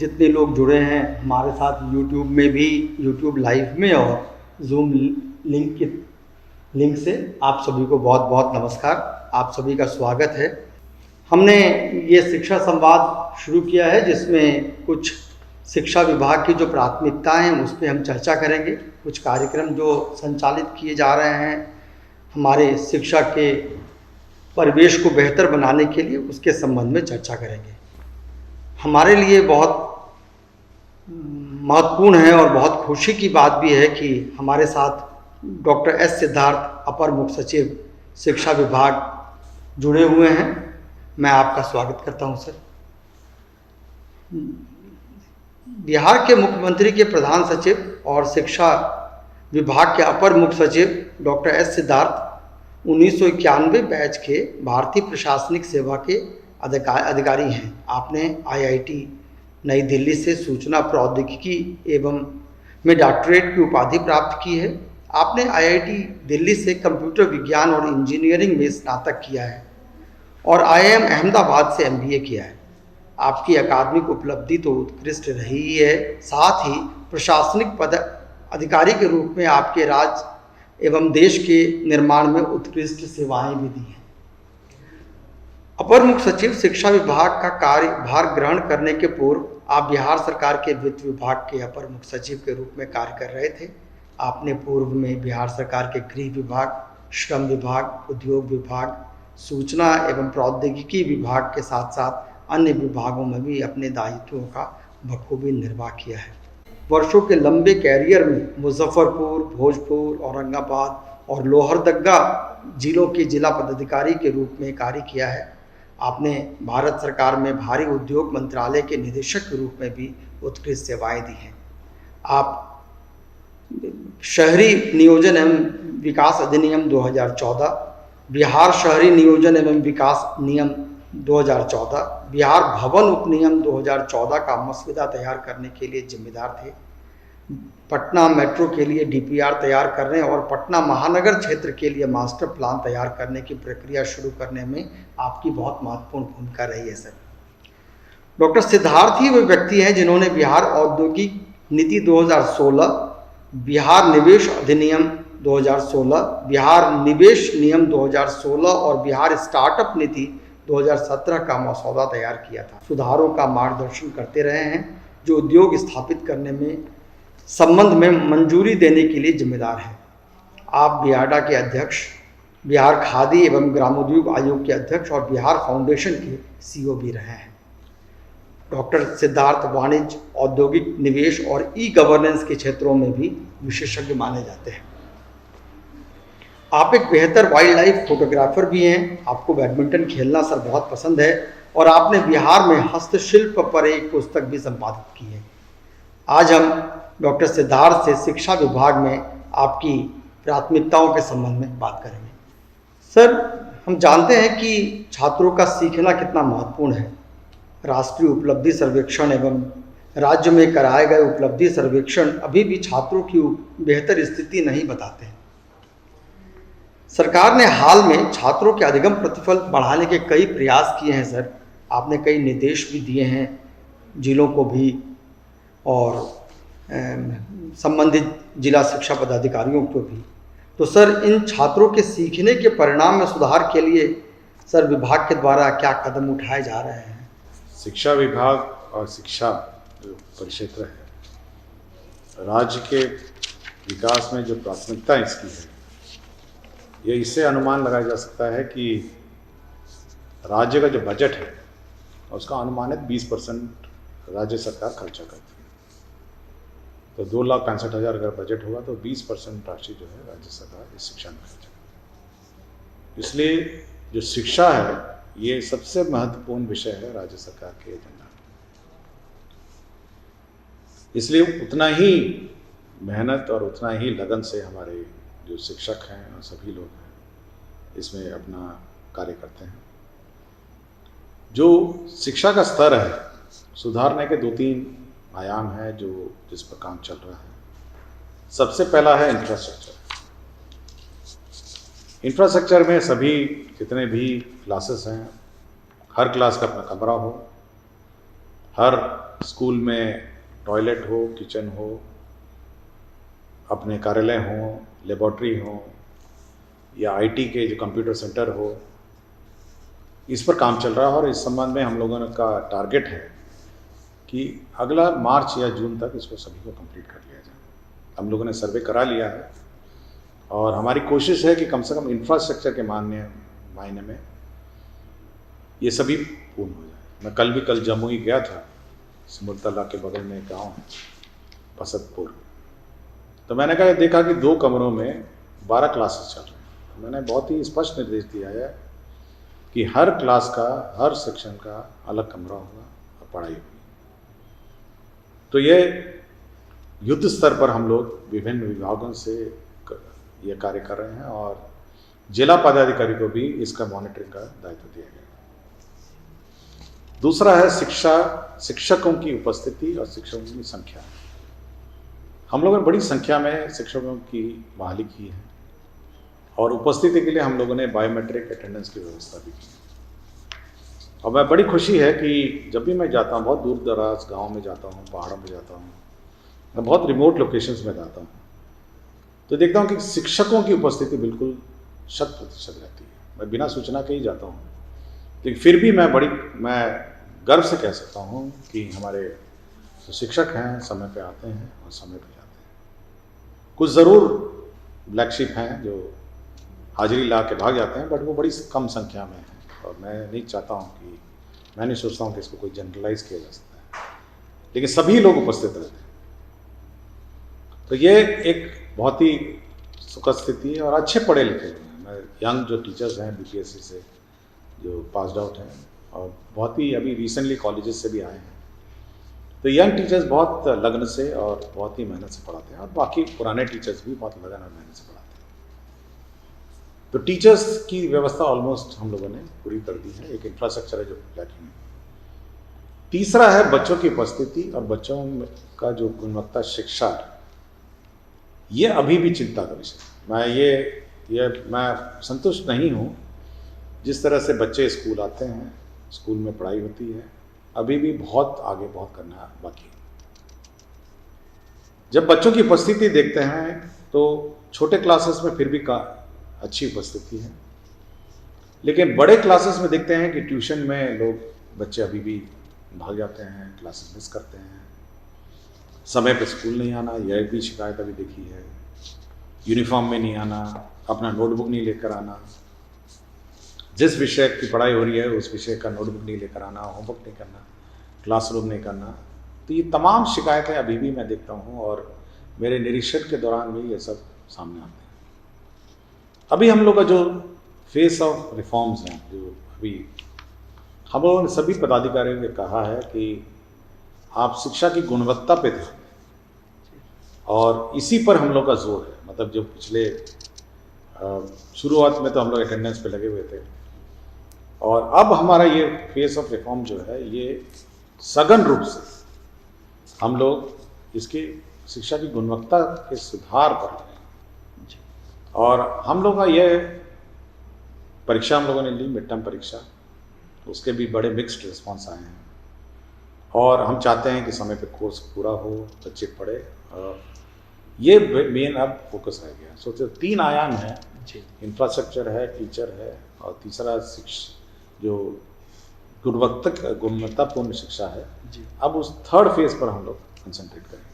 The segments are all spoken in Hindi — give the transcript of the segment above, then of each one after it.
जितने लोग जुड़े हैं हमारे साथ यूट्यूब में भी, यूट्यूब लाइव में और जूम लिंक से आप सभी को बहुत बहुत नमस्कार। आप सभी का स्वागत है। हमने ये शिक्षा संवाद शुरू किया है जिसमें कुछ शिक्षा विभाग की जो प्राथमिकताएं हैं उस पर हम चर्चा करेंगे। कुछ कार्यक्रम जो संचालित किए जा रहे हैं हमारे शिक्षा के परिवेश को बेहतर बनाने के लिए, उसके संबंध में चर्चा करेंगे। हमारे लिए बहुत महत्वपूर्ण है और बहुत खुशी की बात भी है कि हमारे साथ डॉक्टर एस सिद्धार्थ, अपर मुख्य सचिव शिक्षा विभाग जुड़े हुए हैं। मैं आपका स्वागत करता हूं सर। बिहार के मुख्यमंत्री के प्रधान सचिव और शिक्षा विभाग के अपर मुख्य सचिव डॉक्टर एस सिद्धार्थ 1991 बैच के भारतीय प्रशासनिक सेवा के अधिकारी हैं। आपने IIT नई दिल्ली से सूचना प्रौद्योगिकी एवं में डॉक्टरेट की उपाधि प्राप्त की है। आपने IIT दिल्ली से कंप्यूटर विज्ञान और इंजीनियरिंग में स्नातक किया है और IIM अहमदाबाद से MBA किया है। आपकी अकादमिक उपलब्धि तो उत्कृष्ट रही है, साथ ही प्रशासनिक पद अधिकारी के रूप में आपके राज्य एवं देश के निर्माण में उत्कृष्ट सेवाएं भी दी हैं। अपर मुख्य सचिव शिक्षा विभाग का कार्यभार ग्रहण करने के पूर्व आप बिहार सरकार के वित्त विभाग के अपर मुख्य सचिव के रूप में कार्य कर रहे थे। आपने पूर्व में बिहार सरकार के गृह विभाग, श्रम विभाग, उद्योग विभाग, सूचना एवं प्रौद्योगिकी विभाग के साथ साथ अन्य विभागों में भी अपने दायित्वों का बखूबी निर्वाह किया है। वर्षों के लंबे कैरियर में मुजफ्फरपुर, भोजपुर, औरंगाबाद और लोहरदगा जिलों के जिला पदाधिकारी के रूप में कार्य किया है। आपने भारत सरकार में भारी उद्योग मंत्रालय के निदेशक के रूप में भी उत्कृष्ट सेवाएं दी हैं। आप शहरी नियोजन एवं विकास अधिनियम 2014, बिहार शहरी नियोजन एवं विकास नियम 2014, बिहार भवन उपनियम 2014 का मसौदा तैयार करने के लिए जिम्मेदार थे। पटना मेट्रो के लिए DPR तैयार करने और पटना महानगर क्षेत्र के लिए मास्टर प्लान तैयार करने की प्रक्रिया शुरू करने में आपकी बहुत महत्वपूर्ण भूमिका रही है सर। डॉक्टर सिद्धार्थ ही वे व्यक्ति हैं जिन्होंने बिहार औद्योगिक नीति 2016, बिहार निवेश अधिनियम 2016, बिहार निवेश नियम 2016 और बिहार स्टार्टअप नीति 2017 का मसौदा तैयार किया था। सुधारों का मार्गदर्शन करते रहे हैं जो उद्योग स्थापित करने में संबंध में मंजूरी देने के लिए जिम्मेदार है। आप बियाडा के अध्यक्ष, बिहार खादी एवं ग्रामोद्योग आयोग के अध्यक्ष और बिहार फाउंडेशन के CEO भी रहे हैं। डॉक्टर सिद्धार्थ वाणिज्य, औद्योगिक निवेश और गवर्नेंस के क्षेत्रों में भी विशेषज्ञ माने जाते हैं। आप एक बेहतर वाइल्ड लाइफ फोटोग्राफर भी हैं। आपको बैडमिंटन खेलना सर बहुत पसंद है और आपने बिहार में हस्तशिल्प पर एक पुस्तक भी संपादित की है। आज हम डॉक्टर सिद्धार्थ से शिक्षा विभाग में आपकी प्राथमिकताओं के संबंध में बात करेंगे। सर, हम जानते हैं कि छात्रों का सीखना कितना महत्वपूर्ण है। राष्ट्रीय उपलब्धि सर्वेक्षण एवं राज्य में कराए गए उपलब्धि सर्वेक्षण अभी भी छात्रों की बेहतर स्थिति नहीं बताते हैं। सरकार ने हाल में छात्रों के अधिगम प्रतिफल बढ़ाने के कई प्रयास किए हैं सर। आपने कई निर्देश भी दिए हैं जिलों को भी और संबंधित जिला शिक्षा पदाधिकारियों को भी। तो सर, इन छात्रों के सीखने के परिणाम में सुधार के लिए सर विभाग के द्वारा क्या कदम उठाए जा रहे हैं? शिक्षा विभाग और शिक्षा जो परिक्षेत्र है, राज्य के विकास में जो प्राथमिकता इसकी है, ये इससे अनुमान लगाया जा सकता है कि राज्य का जो बजट है उसका अनुमानित 20% राज्य सरकार खर्चा करती है। तो 2,65,000 अगर बजट होगा तो 20% राशि जो है राज्य सरकार इस शिक्षा में खर्च। इसलिए जो शिक्षा है ये सबसे महत्वपूर्ण विषय है राज्य सरकार के एजेंडा में। इसलिए उतना ही मेहनत और उतना ही लगन से हमारे जो शिक्षक हैं और सभी लोग हैं इसमें अपना कार्य करते हैं। जो शिक्षा का स्तर है सुधारने के 2-3 आयाम है जिस पर काम चल रहा है। सबसे पहला है इंफ्रास्ट्रक्चर। इंफ्रास्ट्रक्चर में सभी जितने भी क्लासेस हैं, हर क्लास का अपना कमरा हो, हर स्कूल में टॉयलेट हो, किचन हो, अपने कार्यालय हो, लेबॉर्ट्री हो, या आईटी के जो कंप्यूटर सेंटर हो, इस पर काम चल रहा है। और इस संबंध में हम लोगों का टारगेट है कि अगला मार्च या जून तक इसको सभी को कंप्लीट कर लिया जाए। हम लोगों ने सर्वे करा लिया है और हमारी कोशिश है कि कम से कम इंफ्रास्ट्रक्चर के मायने में ये सभी पूर्ण हो जाए। मैं कल जमुई गया था, सिमुलतला के बगल में एक गाँव है बसतपुर, तो मैंने देखा कि 2 कमरों में 12 क्लासेस चल रहे हैं। तो मैंने बहुत ही स्पष्ट निर्देश दिया है कि हर क्लास का, हर सेक्शन का अलग कमरा होगा और पढ़ाई होगी। तो ये युद्ध स्तर पर हम लोग विभिन्न विभागों से ये कार्य कर रहे हैं और जिला पदाधिकारी को भी इसका मॉनिटरिंग का दायित्व दिया गया है। दूसरा है शिक्षकों की उपस्थिति और शिक्षकों की संख्या। हम लोगों ने बड़ी संख्या में शिक्षकों की बहाली की है और उपस्थिति के लिए हम लोगों ने बायोमेट्रिक अटेंडेंस की व्यवस्था भी की है। और मैं बड़ी खुशी है कि जब भी मैं जाता हूँ, बहुत दूर दराज गाँव में जाता हूँ, पहाड़ों में जाता हूँ, मैं बहुत रिमोट लोकेशंस में जाता हूँ, तो देखता हूँ कि शिक्षकों की उपस्थिति बिल्कुल 100% रहती है। मैं बिना सूचना के ही जाता हूँ, लेकिन फिर भी मैं गर्व से कह सकता हूँ कि हमारे जो शिक्षक हैं समय पे आते हैं और समय पे जाते हैं। कुछ ज़रूर ब्लैक शिप हैं जो हाजिरी ला के भाग जाते हैं, बट वो बड़ी कम संख्या में हैं और मैं नहीं सोचता हूँ कि इसको कोई जनरलाइज किया जा सकता है, लेकिन सभी लोग उपस्थित रहते हैं। तो ये एक बहुत ही सुखद स्थिति है और अच्छे पढ़े लिखे हुए हैं। मैं यंग जो टीचर्स हैं बीपीएससी से जो पास्ड आउट हैं और बहुत ही अभी रिसेंटली कॉलेजेस से भी आए हैं, तो यंग टीचर्स बहुत लगन से और बहुत ही मेहनत से पढ़ाते हैं और बाकी पुराने टीचर्स भी बहुत लगन और मेहनत से पढ़ाते हैं। तो टीचर्स की व्यवस्था ऑलमोस्ट हम लोगों ने पूरी कर दी है। एक इंफ्रास्ट्रक्चर है जो लैकिंग है। तीसरा है बच्चों की उपस्थिति और बच्चों का जो गुणवत्ता शिक्षा, ये अभी भी चिंता का विषय। मैं संतुष्ट नहीं हूँ जिस तरह से बच्चे स्कूल आते हैं, स्कूल में पढ़ाई होती है, अभी भी बहुत करना बाकी है। जब बच्चों की उपस्थिति देखते हैं तो छोटे क्लासेस में फिर भी अच्छी उपस्थिति है, लेकिन बड़े क्लासेस में देखते हैं कि ट्यूशन में बच्चे अभी भी भाग जाते हैं, क्लासेस मिस करते हैं, समय पे स्कूल नहीं आना, यह भी शिकायत अभी देखी है। यूनिफॉर्म में नहीं आना, अपना नोटबुक नहीं लेकर आना, जिस विषय की पढ़ाई हो रही है उस विषय का नोटबुक नहीं लेकर आना, होमवर्क नहीं करना, क्लासरूम नहीं करना। तो ये तमाम शिकायतें अभी भी मैं देखता हूँ और मेरे निरीक्षण के दौरान भी ये सब सामने आते हैं। अभी हम लोग का जो फेस ऑफ रिफॉर्म्स हैं, जो अभी हम लोगों ने सभी पदाधिकारियों ने कहा है कि आप शिक्षा की गुणवत्ता पे ध्यान दें और इसी पर हम लोग का जोर है। मतलब जो पिछले शुरुआत में तो हम लोग अटेंडेंस पे लगे हुए थे और अब हमारा ये फेस ऑफ रिफॉर्म जो है ये सघन रूप से हम लोग इसकी शिक्षा की गुणवत्ता के सुधार पर लगे हैं। और हम लोग का ये परीक्षा हम लोगों ने ली, मिड टर्म परीक्षा, तो उसके भी बड़े मिक्स्ड रिस्पॉन्स आए हैं और हम चाहते हैं कि समय पे कोर्स पूरा हो, बच्चे पढ़े। और ये मेन अब फोकस रह गया। सोचो 3 आयाम है, इंफ्रास्ट्रक्चर है, टीचर है और तीसरा जो गुणवत्तापूर्ण शिक्षा है। अब उस 3rd फेज पर हम लोग कंसंट्रेट करें।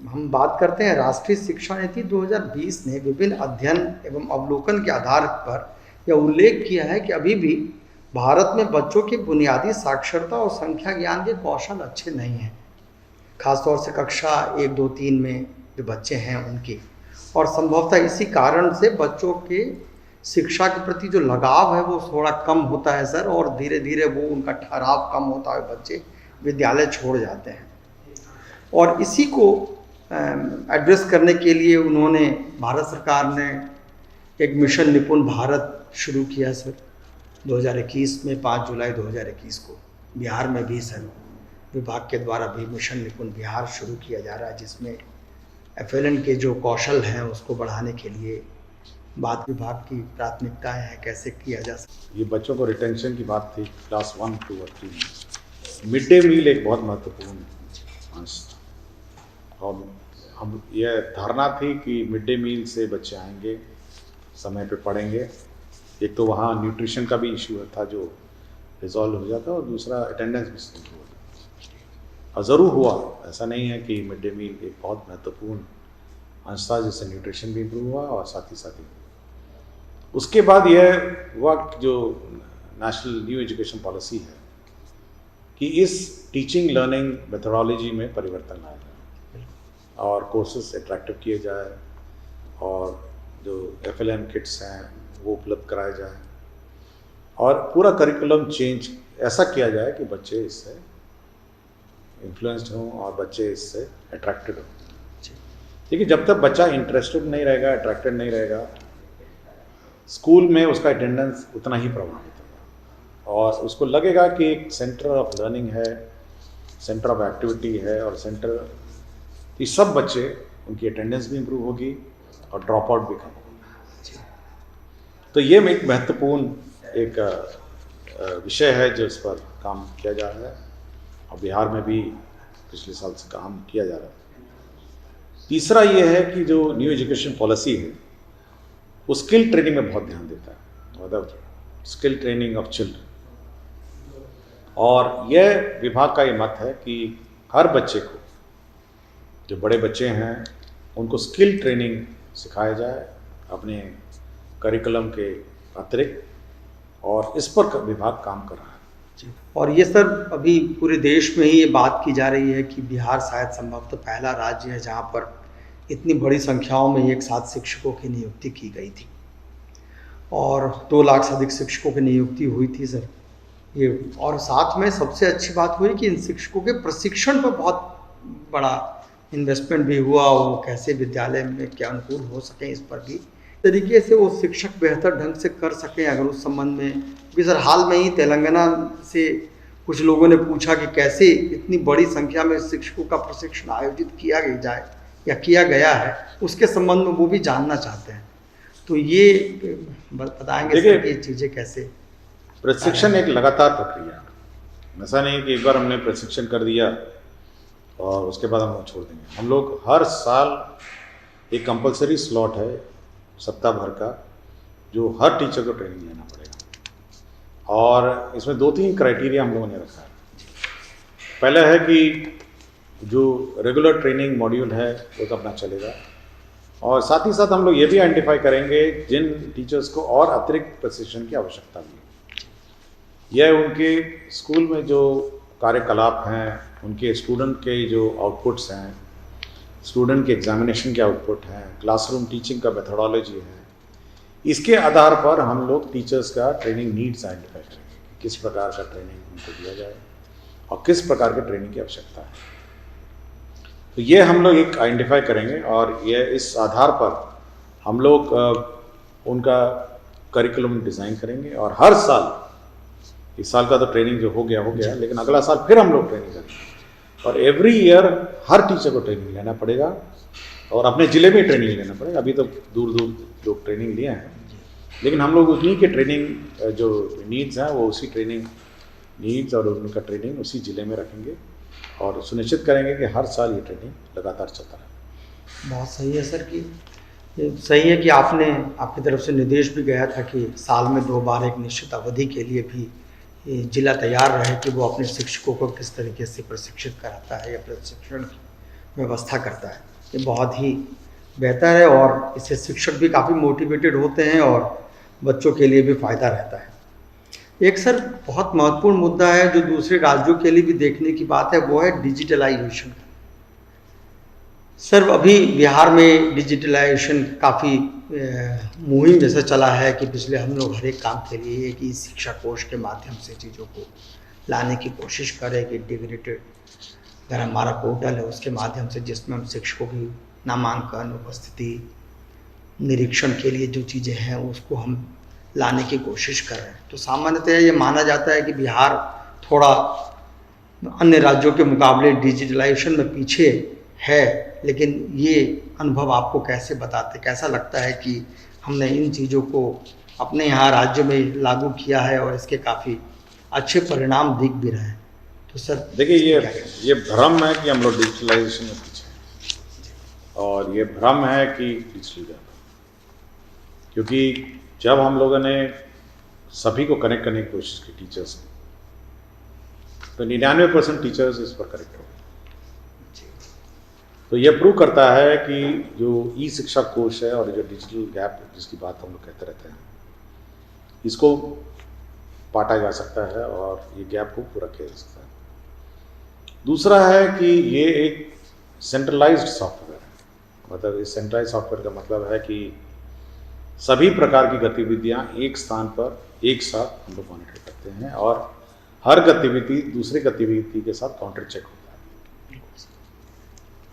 हम बात करते हैं राष्ट्रीय शिक्षा नीति 2020 ने विभिन्न अध्ययन एवं अवलोकन के आधार पर यह उल्लेख किया है कि अभी भी भारत में बच्चों की बुनियादी साक्षरता और संख्या ज्ञान के कौशल अच्छे नहीं हैं, खासतौर से कक्षा 1, 2, 3 में जो बच्चे हैं उनकी। और संभवतः इसी कारण से बच्चों के शिक्षा के प्रति जो लगाव है वो थोड़ा कम होता है सर, और धीरे धीरे वो उनका ठहराव कम होता है, बच्चे विद्यालय छोड़ जाते हैं। और इसी को एड्रेस करने के लिए उन्होंने, भारत सरकार ने एक मिशन निपुण भारत शुरू किया सर 2021 में, 5 जुलाई 2021 को। बिहार में भी सर विभाग के द्वारा भी मिशन निपुण बिहार शुरू किया जा रहा है, जिसमें FLN के जो कौशल हैं उसको बढ़ाने के लिए बात विभाग की प्राथमिकताएं हैं, कैसे किया जा सकता। ये बच्चों को रिटेंशन की बात थी क्लास 1, 2 और 3 में। मिड डे मील एक बहुत महत्वपूर्ण अंश था। और हम यह धारणा थी कि मिड डे मील से बच्चे आएंगे, समय पे पढ़ेंगे। एक तो वहाँ न्यूट्रिशन का भी इशू था जो रिजॉल्व हो जाता, और दूसरा अटेंडेंस भी इम्प्रूव हो जाता। और ज़रूर हुआ, ऐसा नहीं है कि मिड डे मील एक बहुत महत्वपूर्ण अंश था जिससे न्यूट्रिशन भी इम्प्रूव हुआ, और साथ ही उसके बाद यह हुआ जो नेशनल न्यू एजुकेशन पॉलिसी है कि इस टीचिंग लर्निंग मेथोडोलॉजी में परिवर्तन लाया जाए और कोर्सेज अट्रैक्टिव किए जाए, और जो FLM किट्स हैं वो उपलब्ध कराए जाए, और पूरा करिकुलम चेंज ऐसा किया जाए कि बच्चे इससे इन्फ्लुएंस्ड हों और बच्चे इससे अट्रैक्टेड हों। देखिए, जब तक बच्चा इंटरेस्टेड नहीं रहेगा, अट्रैक्टेड नहीं रहेगा, स्कूल में उसका अटेंडेंस उतना ही प्रभावित होगा, और उसको लगेगा कि एक सेंटर ऑफ लर्निंग है, सेंटर ऑफ एक्टिविटी है, और सेंटर ये सब बच्चे, उनकी अटेंडेंस भी इम्प्रूव होगी और ड्रॉप आउट भी कम होगा। तो ये एक महत्वपूर्ण एक विषय है जो इस पर काम किया जा रहा है, और बिहार में भी पिछले साल से काम किया जा रहा है। तीसरा ये है कि जो न्यू एजुकेशन पॉलिसी है वो स्किल ट्रेनिंग में बहुत ध्यान देता है, मतलब स्किल ट्रेनिंग ऑफ चिल्ड्रन। और यह विभाग का ये मत है कि हर बच्चे को, जो बड़े बच्चे हैं उनको स्किल ट्रेनिंग सिखाया जाए अपने करिकुलम के अतिरिक्त, और इस पर विभाग काम कर रहा है। और ये सर अभी पूरे देश में ही ये बात की जा रही है कि बिहार शायद संभवतः पहला राज्य है जहाँ पर इतनी बड़ी संख्याओं में एक साथ शिक्षकों की नियुक्ति की गई थी, और 2 लाख से अधिक शिक्षकों की नियुक्ति हुई थी सर ये। और साथ में सबसे अच्छी बात हुई कि इन शिक्षकों के प्रशिक्षण पर बहुत बड़ा इन्वेस्टमेंट भी हुआ, वो कैसे विद्यालय में क्या अनुकूल हो सकें इस पर भी तरीके से वो शिक्षक बेहतर ढंग से कर सकें। अगर उस संबंध में, क्योंकि सर हाल में ही तेलंगाना से कुछ लोगों ने पूछा कि कैसे इतनी बड़ी संख्या में शिक्षकों का प्रशिक्षण आयोजित किया जाए या किया गया है, उसके संबंध में वो भी जानना चाहते हैं। तो ये बताएंगे सर कि ये चीज़ें कैसे? प्रशिक्षण एक लगातार प्रक्रिया है, ऐसा नहीं कि एक बार हमने प्रशिक्षण कर दिया और उसके बाद हम छोड़ देंगे। हम लोग हर साल एक कंपलसरी स्लॉट है सप्ताह भर का, जो हर टीचर को ट्रेनिंग लेना पड़ेगा, और इसमें 2-3 क्राइटेरिया हम लोगों ने रखा है। पहला है कि जो रेगुलर ट्रेनिंग मॉड्यूल है वो तो अपना चलेगा, और साथ ही साथ हम लोग ये भी आइडेंटिफाई करेंगे जिन टीचर्स को और अतिरिक्त प्रशिक्षण की आवश्यकता है, यह उनके स्कूल में जो कार्यकलाप हैं, उनके स्टूडेंट के जो आउटपुट्स हैं, स्टूडेंट के एग्जामिनेशन के आउटपुट हैं, क्लासरूम टीचिंग का मेथोडोलॉजी है, इसके आधार पर हम लोग टीचर्स का ट्रेनिंग नीड्स आइडेंटिफाई करेंगे, किस प्रकार का ट्रेनिंग उनको दिया जाए और किस प्रकार के ट्रेनिंग की आवश्यकता है। तो ये हम लोग एक आइडेंटिफाई करेंगे, और ये इस आधार पर हम लोग उनका करिकुलम डिज़ाइन करेंगे, और हर साल, इस साल का तो ट्रेनिंग जो हो गया, लेकिन अगला साल फिर हम लोग ट्रेनिंग करेंगे, और एवरी ईयर हर टीचर को ट्रेनिंग लेना पड़ेगा, और अपने ज़िले में ट्रेनिंग लेना पड़ेगा। अभी तो दूर लोग ट्रेनिंग लिए हैं, लेकिन हम लोग उन्हीं के ट्रेनिंग जो नीड्स हैं वो उसी ट्रेनिंग नीड्स और उनका ट्रेनिंग उसी ज़िले में रखेंगे, और सुनिश्चित करेंगे कि हर साल ये ट्रेनिंग लगातार चलता रहे। बहुत सही है सर, कि ये सही है कि आपकी तरफ से निर्देश भी गया था कि साल में 2 बार एक निश्चित अवधि के लिए भी ये जिला तैयार रहे कि वो अपने शिक्षकों को किस तरीके से प्रशिक्षित कराता है या प्रशिक्षण की व्यवस्था करता है। ये बहुत ही बेहतर है, और इससे शिक्षक भी काफ़ी मोटिवेटेड होते हैं और बच्चों के लिए भी फ़ायदा रहता है। एक सर बहुत महत्वपूर्ण मुद्दा है जो दूसरे राज्यों के लिए भी देखने की बात है, वो है डिजिटलाइजेशन का। सर अभी बिहार में डिजिटलाइजेशन काफ़ी मुहिम जैसा चला है कि पिछले हम लोग हर एक काम के लिए कि शिक्षा कोष के माध्यम से चीज़ों को लाने की कोशिश करें कि इंटीग्रेटेड अगर हमारा पोर्टल है उसके माध्यम से, जिसमें हम शिक्षकों की नामांकन, उपस्थिति, निरीक्षण के लिए जो चीज़ें हैं उसको हम लाने की कोशिश कर रहे हैं। तो सामान्यतः ये माना जाता है कि बिहार थोड़ा अन्य राज्यों के मुकाबले डिजिटलाइजेशन में पीछे है, लेकिन ये अनुभव आपको कैसा लगता है कि हमने इन चीज़ों को अपने यहाँ राज्य में लागू किया है और इसके काफ़ी अच्छे परिणाम दिख भी रहे हैं? तो सर देखिए क्या कहना है? ये भ्रम है कि हम लोग डिजिटलाइजेशन में पीछे हैं, और ये भ्रम है कि डिजिटल गैप, क्योंकि जब हम लोगों ने सभी को कनेक्ट करने की कोशिश की टीचर्स को, तो 99% टीचर्स इस पर करेक्ट हो गए। तो ये प्रूव करता है कि जो ई शिक्षा कोश है और जो डिजिटल गैप जिसकी बात हम लोग कहते रहते हैं, इसको पाटा जा सकता है और ये गैप को पूरा किया जा सकता है। दूसरा है कि ये एक सेंट्रलाइज्ड सॉफ्टवेयर है, मतलब इस सेंट्रलाइज्ड सॉफ्टवेयर का मतलब है कि सभी प्रकार की गतिविधियां एक स्थान पर एक साथ हम लोग मॉनिटर करते हैं और हर गतिविधि दूसरी गतिविधि के साथ काउंटर चेक होता है।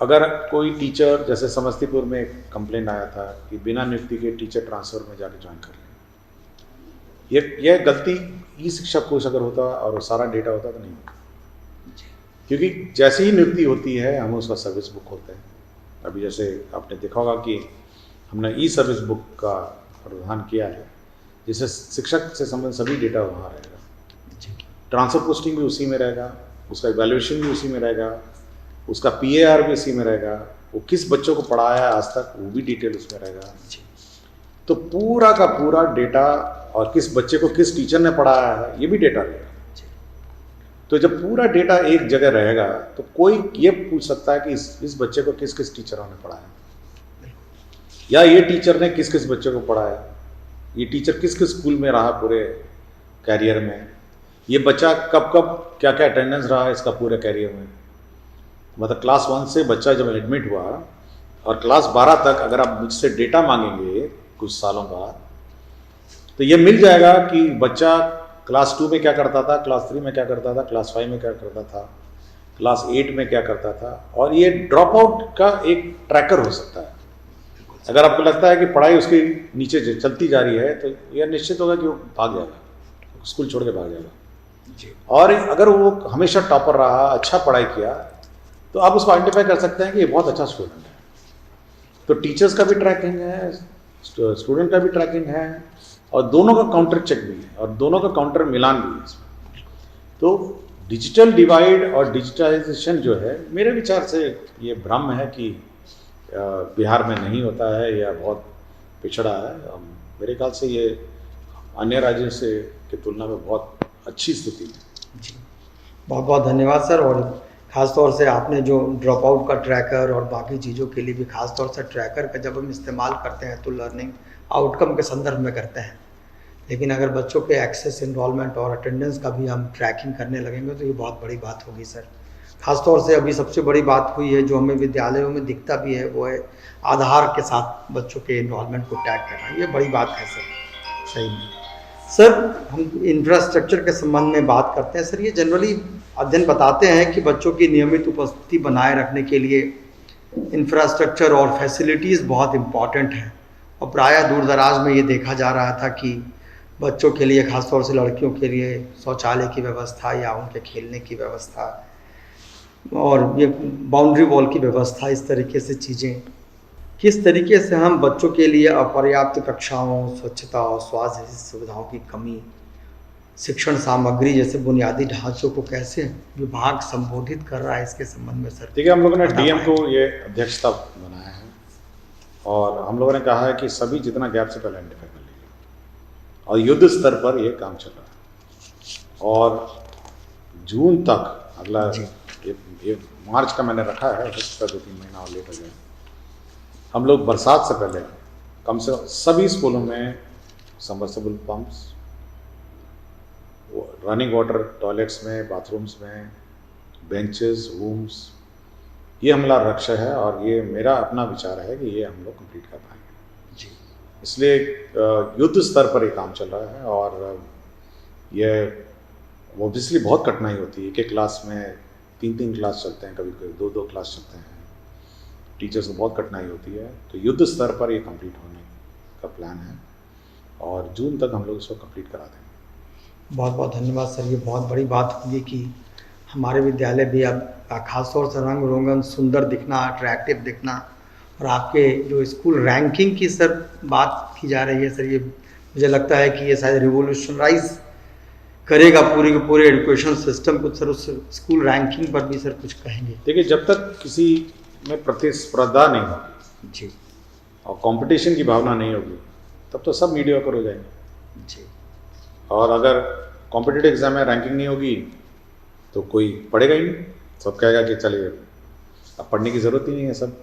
अगर कोई टीचर, जैसे समस्तीपुर में एक कंप्लेंट आया था कि बिना नियुक्ति के टीचर ट्रांसफर में जाके ज्वाइन कर लें, ये गलती ई शिक्षा कोश अगर होता और सारा डेटा होता तो नहीं होता, क्योंकि जैसे ही नियुक्ति होती है हम उसका सर्विस बुक होते हैं। अभी जैसे आपने देखा होगा कि हमने ई सर्विस बुक का प्रावधान किया है, जिससे शिक्षक से संबंधित सभी डेटा वहाँ रहेगा, ट्रांसफर पोस्टिंग भी उसी में रहेगा, उसका इवैल्यूएशन भी उसी में रहेगा, उसका PAR भी इसी में रहेगा, वो किस बच्चों को पढ़ाया है आज तक वो भी डिटेल उसमें रहेगा। तो पूरा का पूरा डेटा और किस बच्चे को किस टीचर ने पढ़ाया है ये भी डेटा रहेगा। तो जब पूरा डेटा एक जगह रहेगा तो कोई ये पूछ सकता है कि इस बच्चे को किस किस टीचरों ने पढ़ाया, या ये टीचर ने किस किस बच्चे को पढ़ाया, ये टीचर किस किस स्कूल में रहा पूरे कैरियर में, ये बच्चा कब कब क्या क्या अटेंडेंस रहा है इसका पूरे कैरियर में। मतलब क्लास 1 से बच्चा जब एडमिट हुआ और क्लास 12 तक अगर आप मुझसे डेटा मांगेंगे कुछ सालों बाद, तो ये मिल जाएगा कि बच्चा क्लास 2 में क्या करता था, क्लास 3 में क्या करता था, क्लास 5 में क्या करता था, क्लास 8 में क्या करता था। और ये ड्रॉप आउट का एक ट्रैकर हो सकता है। अगर आपको लगता है कि पढ़ाई उसकी नीचे चलती जा रही है तो यह निश्चित होगा कि वो भाग जाएगा, स्कूल छोड़ के भाग जाएगा। और अगर वो हमेशा टॉपर रहा, अच्छा पढ़ाई किया, तो आप उसको आइडेंटिफाई कर सकते हैं कि ये बहुत अच्छा स्टूडेंट है। तो टीचर्स का भी ट्रैकिंग है, स्टूडेंट का भी ट्रैकिंग है, और दोनों का काउंटर चेक भी है और दोनों का काउंटर मिलान भी है इसमें। तो डिजिटल डिवाइड और डिजिटलाइजेशन जो है, मेरे विचार से ये भ्रम है कि बिहार में नहीं होता है या बहुत पिछड़ा है। मेरे ख्याल से ये अन्य राज्यों से की तुलना में बहुत अच्छी स्थिति है। जी, बहुत बहुत धन्यवाद सर। और ख़ास तौर से आपने जो ड्रॉप आउट का ट्रैकर और बाकी चीज़ों के लिए भी ख़ास तौर से ट्रैकर का जब हम इस्तेमाल करते हैं तो लर्निंग आउटकम के संदर्भ में करते हैं, लेकिन अगर बच्चों के एक्सेस, इनरोलमेंट और अटेंडेंस का भी हम ट्रैकिंग करने लगेंगे तो ये बहुत बड़ी बात होगी सर। ख़ास तौर से अभी सबसे बड़ी बात हुई है जो हमें विद्यालयों में दिखता भी है, वो है आधार के साथ बच्चों के इनरोलमेंट को टैग करना। ये बड़ी बात है सर, सही में। सर, हम इंफ्रास्ट्रक्चर के संबंध में बात करते हैं। सर, ये जनरली अध्ययन बताते हैं कि बच्चों की नियमित उपस्थिति बनाए रखने के लिए इंफ्रास्ट्रक्चर और फैसिलिटीज़ बहुत इम्पॉर्टेंट हैं, और प्रायः दूर दराज में ये देखा जा रहा था कि बच्चों के लिए, ख़ासतौर से लड़कियों के लिए शौचालय की व्यवस्था या उनके खेलने की व्यवस्था और ये बाउंड्री वॉल की व्यवस्था, इस तरीके से चीज़ें, किस तरीके से हम बच्चों के लिए अपर्याप्त कक्षाओं, स्वच्छता और स्वास्थ्य जैसी सुविधाओं की कमी, शिक्षण सामग्री जैसे बुनियादी ढांचों को कैसे विभाग संबोधित कर रहा है, इसके संबंध में सर। ठीक है, हम लोगों ने DM को ये अध्यक्षता बनाया है और हम लोगों ने कहा है कि सभी जितना गैप से पहले आइडेंटिफाई कर लीजिए, और युद्ध स्तर पर ये काम चल रहा है। और जून तक, अगला ये मार्च का मैंने रखा है, हो सकता है 2-3 महीना और लेट हो जाए, हम लोग बरसात से पहले कम से कम सभी स्कूलों में submersible pumps, running water toilets में, बाथरूम्स में, बेंचेस, रूम्स, ये हमारा लक्ष्य है और ये मेरा अपना विचार है कि ये हम लोग कंप्लीट कर पाएंगे जी। इसलिए युद्ध स्तर पर ये काम चल रहा है और ये ऑब्वियसली बहुत कठिनाई होती है। एक क्लास में 3-3 क्लास चलते हैं, कभी कभी 2-2 क्लास चलते हैं, टीचर्स को बहुत कठिनाई होती है। तो युद्ध स्तर पर ये कंप्लीट होने का प्लान है और जून तक हम लोग इसको कंप्लीट करा देंगे। बहुत बहुत धन्यवाद सर। ये बहुत बड़ी बात होगी कि हमारे विद्यालय भी अब खासतौर से रंग रोगन, सुंदर दिखना, अट्रैक्टिव दिखना, और आपके जो स्कूल रैंकिंग की सर बात की जा रही है सर, ये मुझे लगता है कि ये शायद रिवोल्यूशनराइज करेगा पूरे के पूरे एजुकेशन सिस्टम को सर, उस स्कूल रैंकिंग पर भी सर कुछ कहेंगे? देखिए, जब तक किसी में प्रतिस्पर्धा नहीं होगी जी और कंपटीशन की भावना नहीं होगी, तब तो सब मीडियोकर हो जाएंगे। जी और अगर कॉम्पिटिटिव एग्जाम में रैंकिंग नहीं होगी तो कोई पढ़ेगा ही नहीं, सब कहेगा कि चलिए अब पढ़ने की ज़रूरत ही नहीं है सब,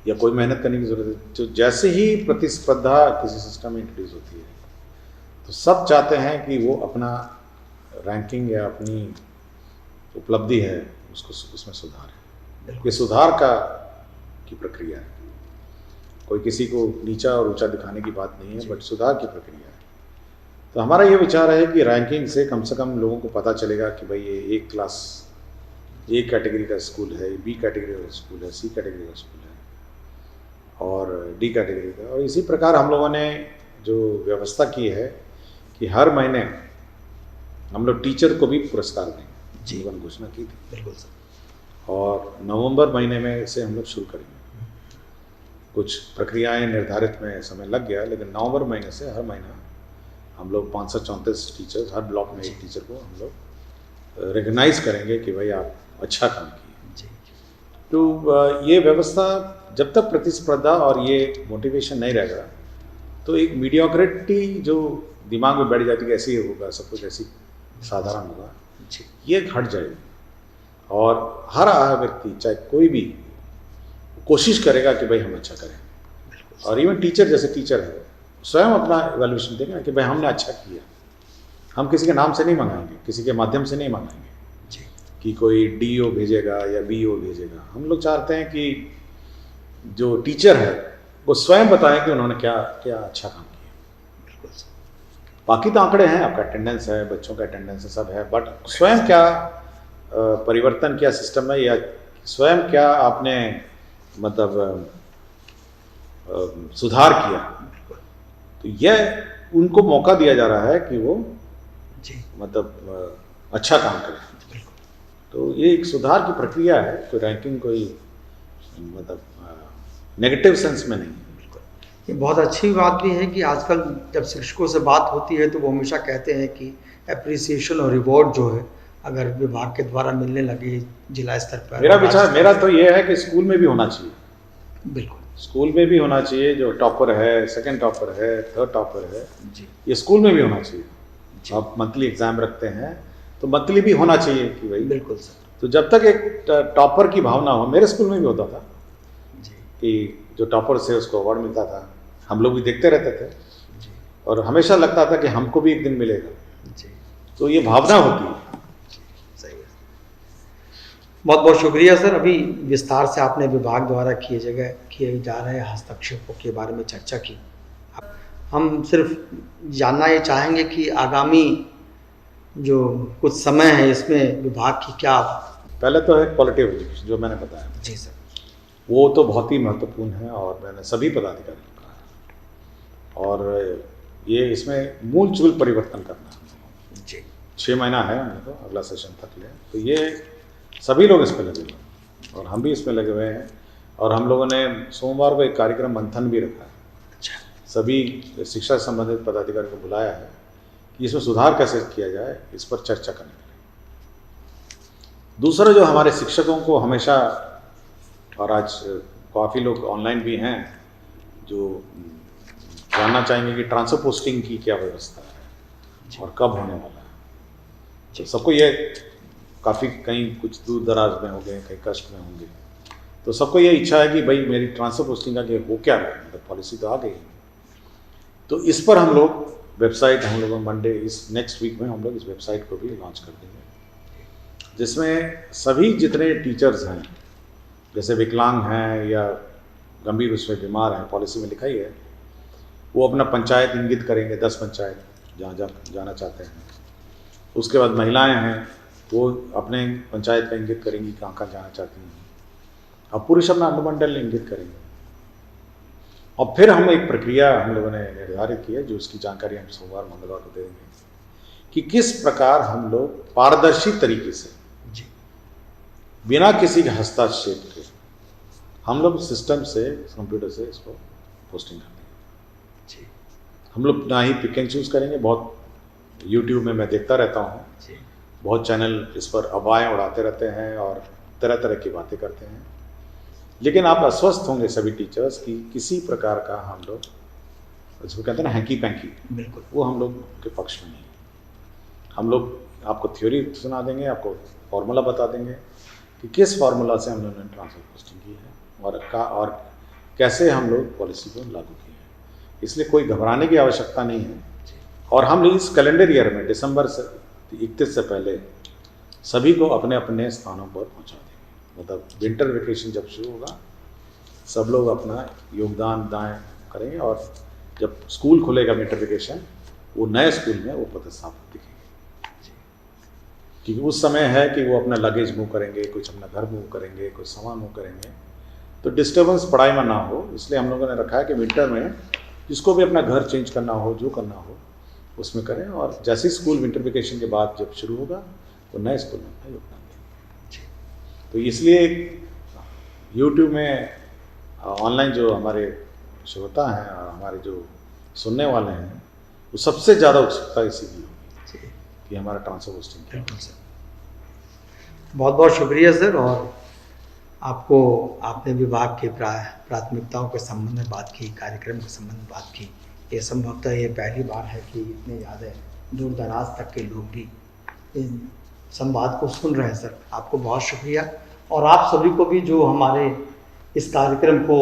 या कोई मेहनत करने की ज़रूरत है। तो जैसे ही प्रतिस्पर्धा किसी सिस्टम में इंट्रोड्यूस होती है तो सब चाहते हैं कि वो अपना रैंकिंग या अपनी उपलब्धि है उसको उसमें सुधार है। ये सुधार की प्रक्रिया है, कोई किसी को नीचा और ऊंचा दिखाने की बात नहीं है, बट सुधार की प्रक्रिया है। तो हमारा ये विचार है कि रैंकिंग से कम लोगों को पता चलेगा कि भाई ये एक क्लास ए कैटेगरी का स्कूल है, बी कैटेगरी का स्कूल है, सी कैटेगरी का स्कूल है और डी कैटेगरी का। और इसी प्रकार हम लोगों ने जो व्यवस्था की है कि हर महीने हम लोग टीचर को भी पुरस्कार देंगे, जीवन घोषणा की थी। बिल्कुल सर। और नवंबर महीने में से हम लोग शुरू करेंगे। कुछ प्रक्रियाएं निर्धारित में समय लग गया, लेकिन नवंबर महीने से हर महीना हम लोग 534 टीचर्स, हर ब्लॉक में एक टीचर को हम लोग रिकग्नाइज करेंगे कि भाई आप अच्छा काम किए। तो ये व्यवस्था जब तक प्रतिस्पर्धा और ये मोटिवेशन नहीं रहेगा तो एक मीडियोक्रिटी जो दिमाग में बैठ जाती है ऐसे ही होगा, सब कुछ ऐसी साधारण होगा, ये हट जाएगी। और हर व्यक्ति चाहे कोई भी कोशिश करेगा कि भाई हम अच्छा करें। और इवन टीचर, जैसे टीचर है स्वयं अपना इवैल्यूएशन देगा कि भाई हमने अच्छा किया। हम किसी के नाम से नहीं मंगाएंगे, किसी के माध्यम से नहीं मंगाएंगे कि कोई डीओ भेजेगा या बीओ भेजेगा। हम लोग चाहते हैं कि जो टीचर है वो स्वयं बताएं कि उन्होंने क्या क्या अच्छा काम किया। बाकी तो आंकड़े हैं, आपका अटेंडेंस है, बच्चों का अटेंडेंस है, सब है, बट स्वयं क्या परिवर्तन किया सिस्टम में, या स्वयं क्या आपने मतलब सुधार किया। तो यह उनको मौका दिया जा रहा है कि वो मतलब अच्छा काम करें। तो ये एक सुधार की प्रक्रिया है, कोई रैंकिंग कोई मतलब नेगेटिव सेंस में नहीं है। ये बहुत अच्छी बात भी है कि आजकल जब शिक्षकों से बात होती है तो वो हमेशा कहते हैं कि एप्रिसिएशन और रिवॉर्ड जो है अगर विभाग के द्वारा मिलने लगे जिला स्तर पर। मेरा तो ये है कि स्कूल में भी होना चाहिए। बिल्कुल, स्कूल में भी होना चाहिए। जो टॉपर है, सेकंड टॉपर है, थर्ड टॉपर है, ये स्कूल में भी होना चाहिए। आप मंथली एग्जाम रखते हैं तो मंथली भी होना चाहिए कि भाई। बिल्कुल सर। तो जब तक एक टॉपर की भावना हो, मेरे स्कूल में भी होता था कि जो टॉपर से उसको अवार्ड मिलता था, हम लोग भी देखते रहते थे और हमेशा लगता था कि हमको भी एक दिन मिलेगा। तो ये भावना होती है। बहुत बहुत शुक्रिया सर। अभी विस्तार से आपने विभाग द्वारा किए जा रहे हस्तक्षेपों के बारे में चर्चा की। हम सिर्फ जानना ये चाहेंगे कि आगामी जो कुछ समय है इसमें विभाग की क्या। पहले तो है क्वालिटी ऑफ एजुकेशन जो मैंने बताया। जी सर। वो तो बहुत ही महत्वपूर्ण है और मैंने सभी पदाधिकारियों को कहा है, और ये इसमें मूल चूल परिवर्तन करना है। जी 6 महीना है हमें, तो अगला सेशन तक ले, तो ये सभी लोग इस पर लगे हुए हैं और हम भी इसमें लगे हुए हैं। और हम लोगों ने सोमवार को एक कार्यक्रम मंथन भी रखा है। अच्छा। सभी शिक्षा से संबंधित पदाधिकारी को बुलाया है कि इसमें सुधार कैसे किया जाए, इस पर चर्चा करने के लिए। दूसरा, जो हमारे शिक्षकों को हमेशा, और आज काफ़ी लोग ऑनलाइन भी हैं जो जानना चाहेंगे कि ट्रांसफर पोस्टिंग की क्या व्यवस्था है और कब होने वाला है। तो सबको ये काफ़ी, कहीं कुछ दूर दराज में हो गए, कहीं कष्ट में होंगे, तो सबको ये इच्छा है कि भाई मेरी ट्रांसफर पोस्टिंग का वो क्या है, मतलब पॉलिसी तो आ गई। तो इस पर हम लोग वेबसाइट, हम लोग मंडे, इस नेक्स्ट वीक में हम लोग इस वेबसाइट को भी लॉन्च कर देंगे, जिसमें सभी जितने टीचर्स हैं, जैसे विकलांग हैं या गंभीर रूप से बीमार हैं, पॉलिसी में लिखा ही है, वो अपना पंचायत इंगित करेंगे, 10 पंचायत जहाँ जाना चाहते हैं। उसके बाद महिलाएं हैं, वो अपने पंचायत का इंगित करेंगी कहाँ कहाँ जाना चाहती हैं, और पुरुष अपना अनुमंडल इंगित करेंगे। और फिर हम एक प्रक्रिया हम लोगों ने निर्धारित की है, जो उसकी जानकारी हम सोमवार मंगलवार को दे देंगे कि किस प्रकार हम लोग पारदर्शी तरीके से, बिना किसी के हस्तक्षेप के, हम लोग सिस्टम से, कंप्यूटर से इसको पोस्टिंग कर देंगे। हम लोग ना ही पिक एंड चूज करेंगे, बहुत यूट्यूब में मैं देखता रहता हूँ, जी बहुत चैनल इस पर अफवाहें उड़ाते रहते हैं और तरह तरह की बातें करते हैं। लेकिन आप आश्वस्त होंगे सभी टीचर्स कि किसी प्रकार का हम लोग, जिसको कहते हैं ना हैंकी पैंकी, बिल्कुल। वो हम लोग के पक्ष में नहीं है। हम लोग आपको थ्योरी सुना देंगे, आपको फॉर्मूला बता देंगे कि किस फार्मूला से हम लोगों ने ट्रांसफर पोस्टिंग की है और कैसे हम लोग पॉलिसी को लागू किए हैं। इसलिए कोई घबराने की आवश्यकता नहीं है। और हम इस कैलेंडर ईयर में दिसंबर से 31 से पहले सभी को अपने अपने स्थानों पर पहुंचा देंगे। मतलब विंटर वेकेशन जब शुरू होगा, सब लोग अपना योगदान दाएँ करेंगे और जब स्कूल खुलेगा विंटर वेकेशन, वो नए स्कूल में वो पदस्थापित दिखेंगे। क्योंकि उस समय है कि वो अपना लगेज मूव करेंगे, कुछ अपना घर मूव करेंगे, कुछ सामान मूव करेंगे, तो डिस्टर्बेंस पढ़ाई में ना हो। इसलिए हम लोगों ने रखा है कि विंटर में जिसको भी अपना घर चेंज करना हो, जो करना हो उसमें करें, और जैसे ही स्कूल विंटर वेकेशन के बाद जब शुरू होगा तो नए स्कूल में अपना योगदान दें। तो इसलिए यूट्यूब में ऑनलाइन जो हमारे श्रोता हैं और हमारे जो सुनने वाले हैं, वो सबसे ज़्यादा उत्सुकता इसीलिए होगी कि हमारा ट्रांसफर पोस्टिंग क्या बिल्कुल सर, बहुत बहुत शुक्रिया सर। और आपने विभाग की प्राथमिकताओं के संबंध में बात की, कार्यक्रम के संबंध में बात की। ये संभवतः ये पहली बार है कि इतने ज़्यादा दूर दराज तक के लोग भी इस संवाद को सुन रहे हैं सर। आपको बहुत शुक्रिया। और आप सभी को भी जो हमारे इस कार्यक्रम को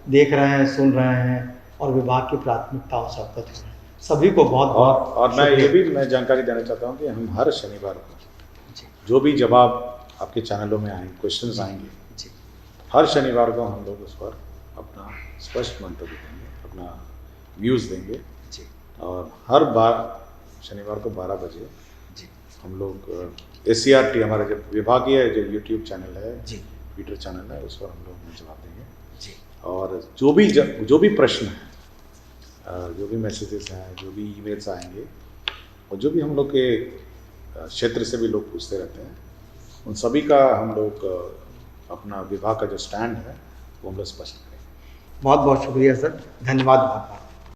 देख रहे हैं, सुन रहे हैं और विभाग की प्राथमिकताओं से अवगत हो रहे हैं, सभी को बहुत बहुत और मैं जानकारी देना चाहता हूँ कि हम हर शनिवार को जो भी जवाब आपके चैनलों में आएंगे, क्वेश्चंस आएंगे, हर शनिवार को हम लोग उस पर अपना स्पष्ट मंतव्य देंगे, अपना व्यूज़ देंगे। और हर बार शनिवार को 12 बजे हम लोग SCRT हमारा जो विभागीय जो यूट्यूब चैनल है, ट्विटर चैनल है, उस पर हम लोग जवाब देंगे। और जो भी प्रश्न हैं, जो भी मैसेजेस हैं, जो भी ईमेल्स आएंगे और जो भी हम लोग के क्षेत्र से भी लोग पूछते रहते हैं, उन सभी का हम लोग अपना विभाग का जो स्टैंड है वो हम लोग स्पष्ट करेंगे। बहुत बहुत शुक्रिया सर, धन्यवाद बहुत बहुत।